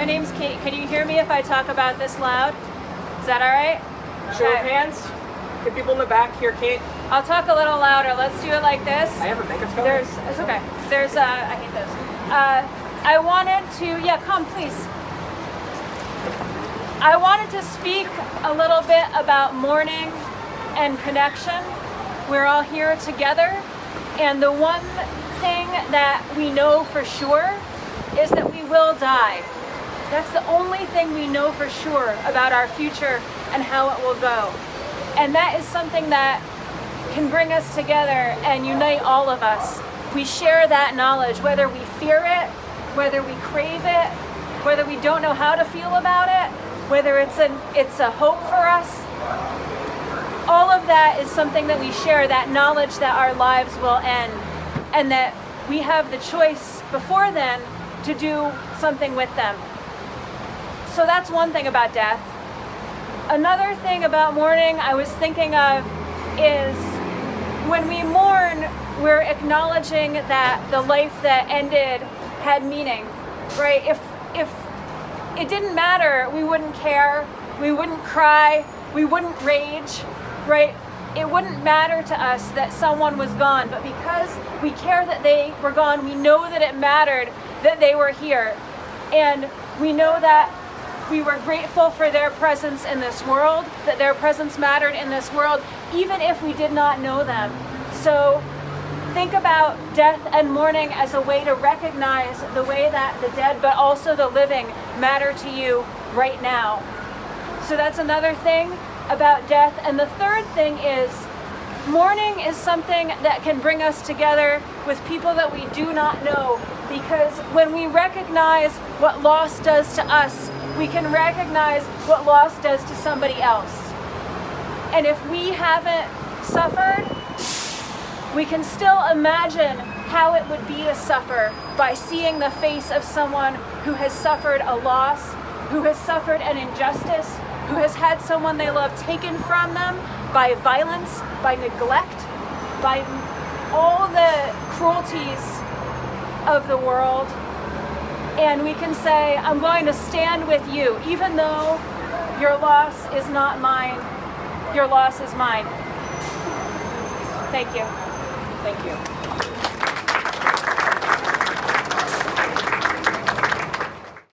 name's Kate. Can you hear me if I talk about this loud? Is that all right? Show of hands. Can people in the back hear Kate? I'll talk a little louder. Let's do it like this. I have a microphone. It's okay. I hate those. I wanted to, come please. I wanted to speak a little bit about mourning and connection. We're all here together, and the one thing that we know for sure is that we will die. That's the only thing we know for sure about our future and how it will go. And that is something that can bring us together and unite all of us. We share that knowledge, whether we fear it, whether we crave it, whether we don't know how to feel about it, whether it's a hope for us. All of that is something that we share, that knowledge that our lives will end, and that we have the choice before then to do something with them. So that's one thing about death. Another thing about mourning I was thinking of is when we mourn, we're acknowledging that the life that ended had meaning, right? If it didn't matter, we wouldn't care, we wouldn't cry, we wouldn't rage, right? It wouldn't matter to us that someone was gone, but because we care that they were gone, we know that it mattered that they were here. And we know that we were grateful for their presence in this world, that their presence mattered in this world, even if we did not know them. So think about death and mourning as a way to recognize the way that the dead, but also the living, matter to you right now. So that's another thing about death. And the third thing is mourning is something that can bring us together with people that we do not know, because when we recognize what loss does to us, we can recognize what loss does to somebody else. And if we haven't suffered, we can still imagine how it would be to suffer by seeing the face of someone who has suffered a loss, who has suffered an injustice, who has had someone they love taken from them by violence, by neglect, by all the cruelties of the world. And we can say, I'm going to stand with you, even though your loss is not mine, your loss is mine. Thank you. Thank you.